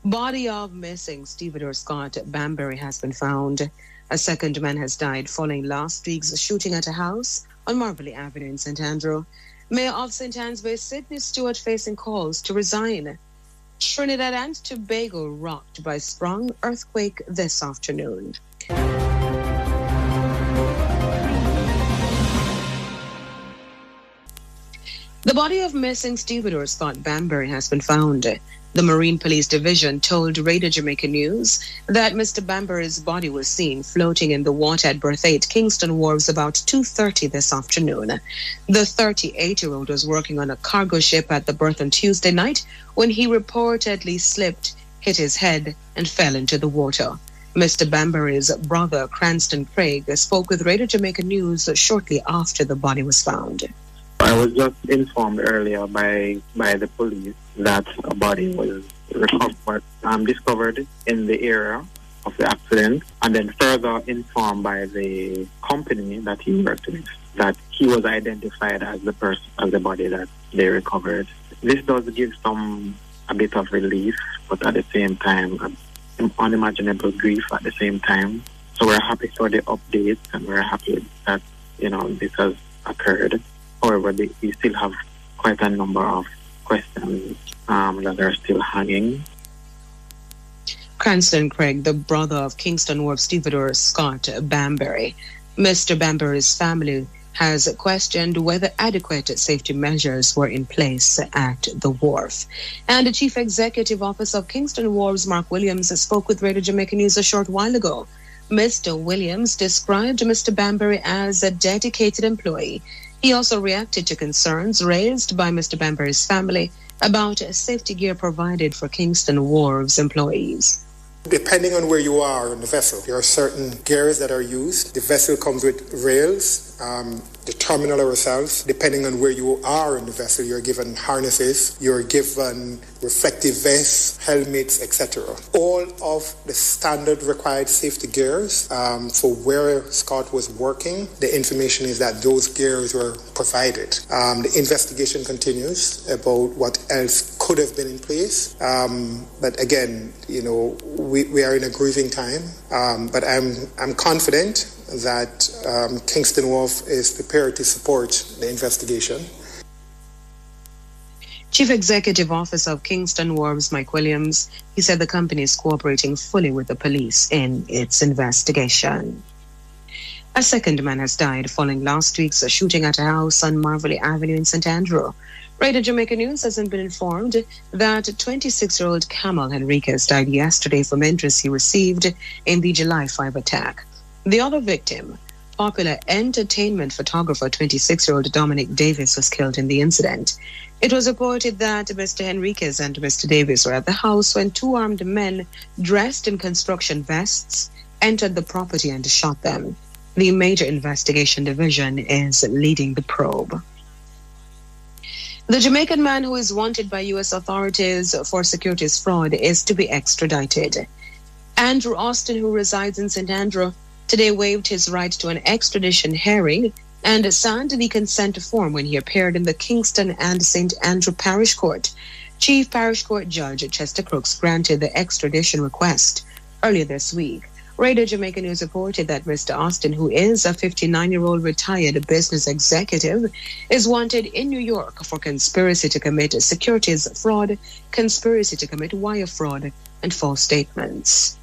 Body of missing stevedore Scott Bambury has been found. A second man has died following last week's shooting at a house on Marley Avenue in St. Andrew. Mayor of St. Anne's Bay, Sydney Stewart, facing calls to resign. Trinidad and Tobago rocked by strong earthquake this afternoon. The body of missing stevedore Scott Bambury has been found. The Marine Police Division told Radio Jamaica News that Mr. Bambury's body was seen floating in the water at Berth 8 Kingston Wharves about 2:30 this afternoon. The 38-year-old was working on a cargo ship at the berth on Tuesday night when he reportedly slipped, hit his head, and fell into the water. Mr. Bambury's brother, Cranston Craig, spoke with Radio Jamaica News shortly after the body was found. I was just informed earlier by the police that a body was discovered in the area of the accident, and then further informed by the company that he worked with that he was identified as the body that they recovered. This does give a bit of relief, but at the same time, unimaginable grief at the same time. So we're happy for the update, and we're happy that this has occurred. However, we still have quite a number of questions that are still hanging. Cranston Craig, the brother of Kingston Wharf stevedore Scott Bambury. Mr. Bambury's family has questioned whether adequate safety measures were in place at the wharf. And the Chief Executive Officer of Kingston Wharves, Mark Williams, spoke with Radio Jamaica News a short while ago. Mr. Williams described Mr. Bambury as a dedicated employee. He also reacted to concerns raised by Mr. Bambury's family about safety gear provided for Kingston Wharves employees. Depending on where you are on the vessel, there are certain gears that are used. The vessel comes with rails. The terminal ourselves, depending on where you are in the vessel, you're given harnesses, you're given reflective vests, helmets, etc. All of the standard required safety gears for where Scott was working, the information is that those gears were provided. The investigation continues about what else could have been in place. But again, we are in a grieving time. But I'm confident that Kingston Wharf is prepared to support the investigation. Chief Executive Officer of Kingston Wharves, Mike Williams, he said the company is cooperating fully with the police in its investigation. A second man has died following last week's shooting at a house on Marley Avenue in St. Andrew. Radio Jamaica News hasn't been informed that 26-year-old Kamal Henriquez died yesterday from injuries he received in the July 5 attack. The other victim, popular entertainment photographer 26-year-old Dominic Davis, was killed in the incident. It was reported that Mr. Henriquez and Mr. Davis were at the house when two armed men dressed in construction vests entered the property and shot them. The Major Investigation Division is leading the probe. The Jamaican man who is wanted by U.S. authorities for securities fraud is to be extradited. Andrew Austin, who resides in St. Andrew, today waived his right to an extradition hearing and signed the consent form when he appeared in the Kingston and St. Andrew Parish Court. Chief Parish Court Judge Chester Crooks granted the extradition request earlier this week. Radio Jamaica News reported that Mr. Austin, who is a 59-year-old retired business executive, is wanted in New York for conspiracy to commit securities fraud, conspiracy to commit wire fraud, and false statements.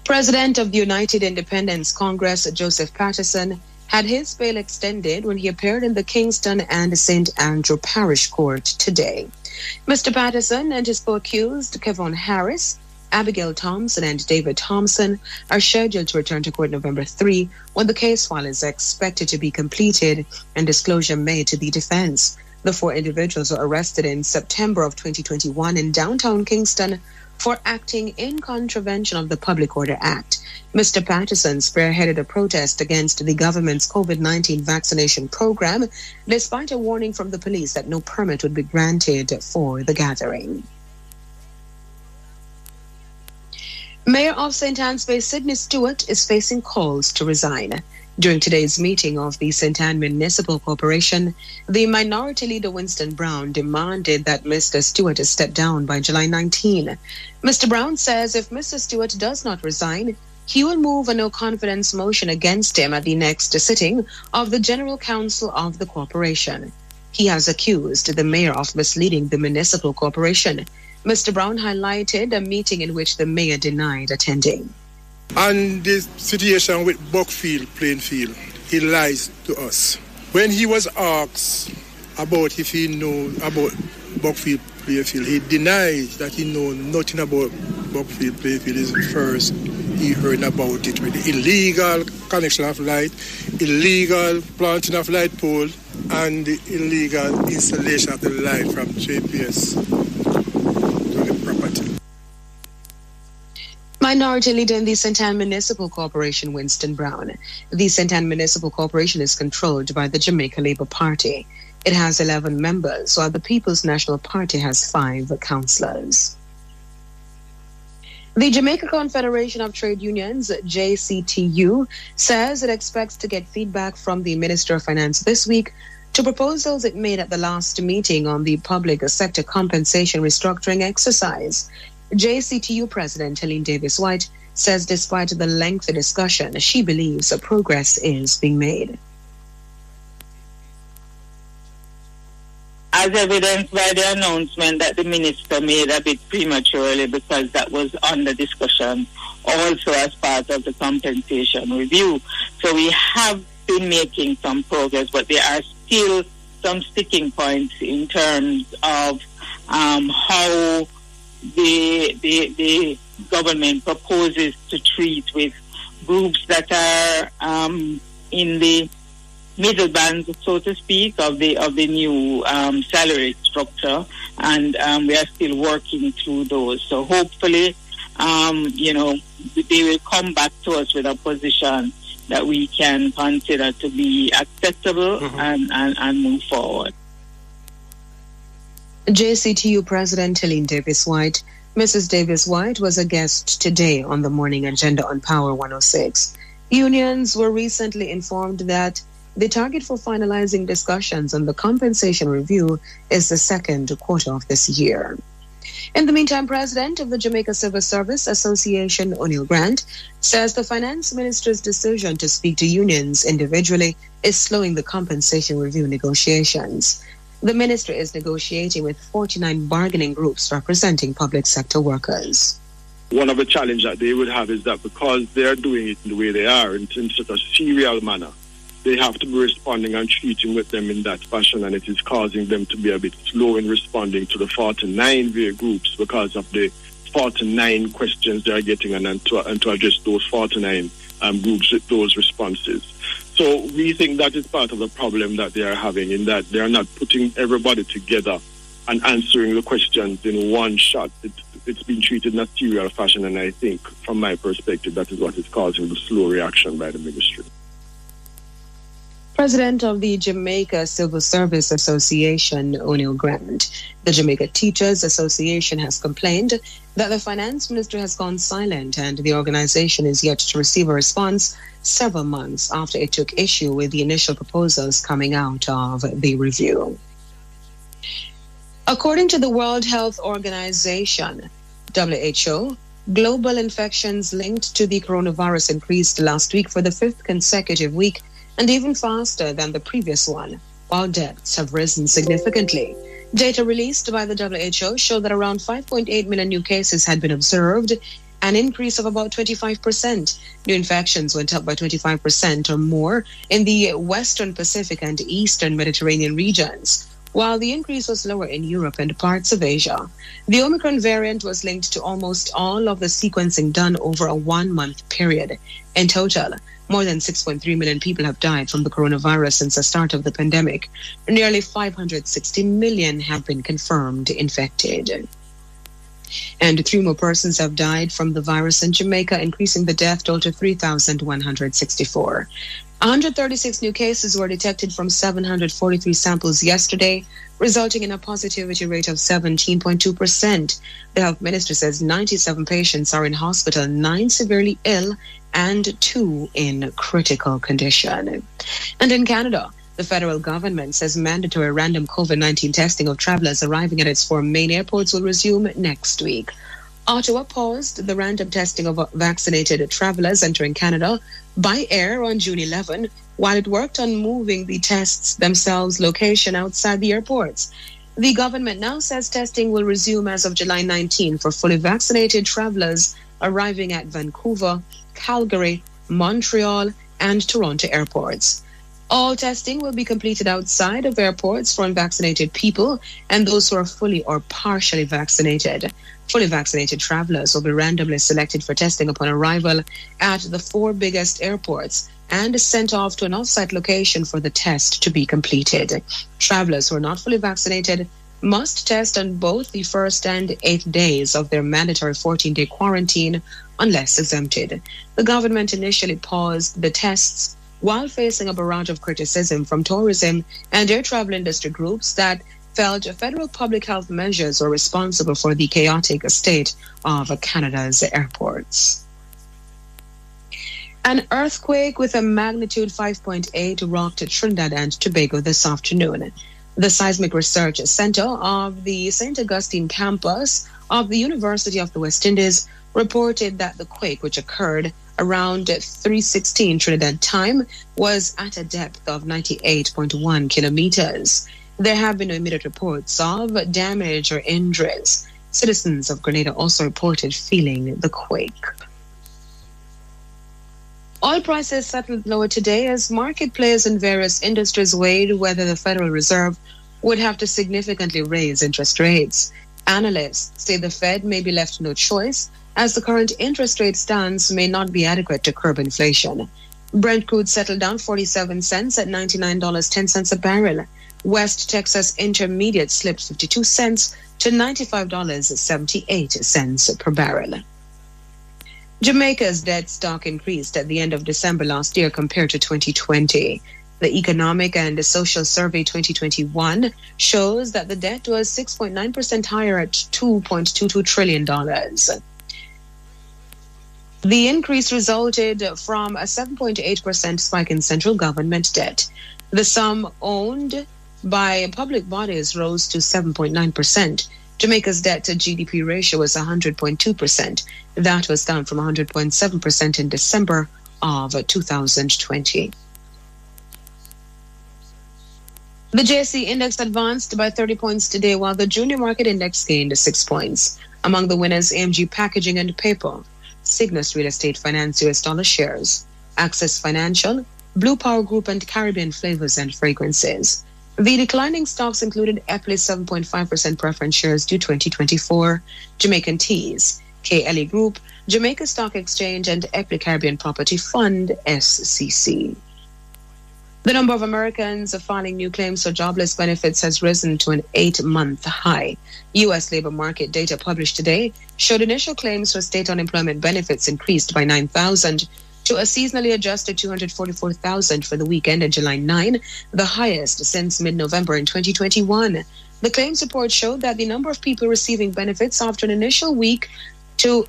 President of the United Independence Congress, Joseph Patterson, had his bail extended when he appeared in the Kingston and St. Andrew Parish Court today. Mr. Patterson and his co-accused, Kevon Harris, Abigail Thompson, and David Thompson, are scheduled to return to court November 3, when the case file is expected to be completed and disclosure made to the defense. The four individuals were arrested in September of 2021 in downtown Kingston for acting in contravention of the Public Order Act. Mr. Patterson spearheaded a protest against the government's COVID-19 vaccination program, despite a warning from the police that no permit would be granted for the gathering. Mayor of St. Anne's Bay, Sydney Stewart, is facing calls to resign. During today's meeting of the St. Anne Municipal Corporation, the Minority Leader Winston Brown demanded that Mr. Stewart step down by July 19. Mr. Brown says if Mr. Stewart does not resign, he will move a no-confidence motion against him at the next sitting of the General Council of the corporation. He has accused the mayor of misleading the municipal corporation. Mr. Brown highlighted a meeting in which the mayor denied attending. And the situation with Buckfield, Plainfield, he lies to us. When he was asked about if he knew about Buckfield, Plainfield, he denies that he knows nothing about Buckfield, Plainfield. Is first he heard about it with the illegal connection of light, illegal planting of light pole, and the illegal installation of the light from JPS to the property. Minority Leader in the St. Anne Municipal Corporation, Winston Brown. The St. Anne Municipal Corporation is controlled by the Jamaica Labour Party. It has 11 members, while the People's National Party has 5 councillors. The Jamaica Confederation of Trade Unions, JCTU, says it expects to get feedback from the Minister of Finance this week to proposals it made at the last meeting on the public sector compensation restructuring exercise. JCTU President Helene Davis-White says despite the lengthy discussion, she believes progress is being made. As evidenced by the announcement that the minister made a bit prematurely because that was under discussion also as part of the compensation review. So we have been making some progress, but there are still some sticking points in terms of how the government proposes to treat with groups that are in the middle band, so to speak, of the new salary structure, and we are still working through those. So hopefully, they will come back to us with a position that we can consider to be acceptable and move forward. JCTU President Helene Davis-White. Mrs. Davis-White was a guest today on the morning agenda on Power 106. Unions were recently informed that the target for finalizing discussions on the compensation review is the second quarter of this year. In the meantime, President of the Jamaica Civil Service Association, O'Neill Grant, says the finance minister's decision to speak to unions individually is slowing the compensation review negotiations. The minister is negotiating with 49 bargaining groups representing public sector workers. One of the challenges that they would have is that because they're doing it in the way they are, in such a serial manner, they have to be responding and treating with them in that fashion, and it is causing them to be a bit slow in responding to the 49 groups because of the 49 questions they are getting and to address those 49 groups with those responses. So we think that is part of the problem that they are having, in that they are not putting everybody together and answering the questions in one shot. It's been treated in a serial fashion, and I think, from my perspective, that is what is causing the slow reaction by the ministry. President of the Jamaica Civil Service Association, O'Neill Grant. The Jamaica Teachers Association has complained that the finance minister has gone silent and the organization is yet to receive a response several months after it took issue with the initial proposals coming out of the review. According to the World Health Organization, WHO, global infections linked to the coronavirus increased last week for the 5th consecutive week, and even faster than the previous one, while deaths have risen significantly. Data released by the WHO showed that around 5.8 million new cases had been observed, an increase of about 25%. New infections went up by 25% or more in the Western Pacific and Eastern Mediterranean regions, while the increase was lower in Europe and parts of Asia. The Omicron variant was linked to almost all of the sequencing done over a 1-month period. In total, more than 6.3 million people have died from the coronavirus since the start of the pandemic. Nearly 560 million have been confirmed infected. And 3 more persons have died from the virus in Jamaica, increasing the death toll to 3,164. 136 new cases were detected from 743 samples yesterday, resulting in a positivity rate of 17.2%. The health minister says 97 patients are in hospital, 9 severely ill, and 2 in critical condition. And in Canada, the federal government says mandatory random COVID-19 testing of travelers arriving at its 4 main airports will resume next week. Ottawa paused the random testing of vaccinated travelers entering Canada by air on June 11, while it worked on moving the tests themselves location outside the airports. The government now says testing will resume as of July 19 for fully vaccinated travelers arriving at Vancouver, Calgary, Montreal, and Toronto airports. All testing will be completed outside of airports for unvaccinated people and those who are fully or partially vaccinated. Fully vaccinated travelers will be randomly selected for testing upon arrival at the 4 biggest airports and sent off to an off-site location for the test to be completed. Travelers who are not fully vaccinated must test on both the first and 8th days of their mandatory 14-day quarantine unless exempted. The government initially paused the tests while facing a barrage of criticism from tourism and air travel industry groups that felt federal public health measures were responsible for the chaotic state of Canada's airports. An earthquake with a magnitude 5.8 rocked Trinidad and Tobago this afternoon. The Seismic Research Center of the St. Augustine campus of the University of the West Indies reported that the quake, which occurred around 3:16 Trinidad time, was at a depth of 98.1 kilometers. There have been no immediate reports of damage or injuries. Citizens of Grenada also reported feeling the quake. Oil prices settled lower today as market players in various industries weighed whether the Federal Reserve would have to significantly raise interest rates. Analysts say the Fed may be left no choice as the current interest rate stance may not be adequate to curb inflation. Brent crude settled down 47 cents at $99.10 a barrel. West Texas Intermediate slipped 52 cents to $95.78 per barrel. Jamaica's debt stock increased at the end of December last year compared to 2020. The Economic and Social Survey 2021 shows that the debt was 6.9% higher at $2.22 trillion. The increase resulted from a 7.8% spike in central government debt. The sum owned by public bodies rose to 7.9%. Jamaica's debt to GDP ratio was 100.2%. That was down from 100.7% in December of 2020. The JSE index advanced by 30 points today, while the junior market index gained 6 points. Among the winners, AMG Packaging and Paper, Cygnus Real Estate Finance US dollar shares, Access Financial, Blue Power Group, and Caribbean Flavors and Fragrances. The declining stocks included Eppley's 7.5% preference shares due 2024, Jamaican Teas, KLE Group, Jamaica Stock Exchange, and Eppley Caribbean Property Fund, SCC. The number of Americans filing new claims for jobless benefits has risen to an 8-month high. U.S. labor market data published today showed initial claims for state unemployment benefits increased by 9,000 to a seasonally adjusted 244,000 for the week ended July 9, the highest since mid-November in 2021. The claims report showed that the number of people receiving benefits after an initial week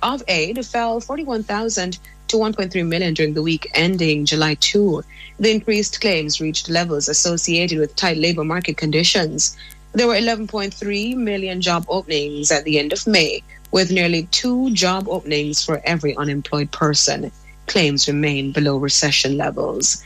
of aid fell 41,000 to 1.3 million during the week ending July 2. The increased claims reached levels associated with tight labor market conditions. There were 11.3 million job openings at the end of May, with nearly 2 job openings for every unemployed person. Claims remain below recession levels.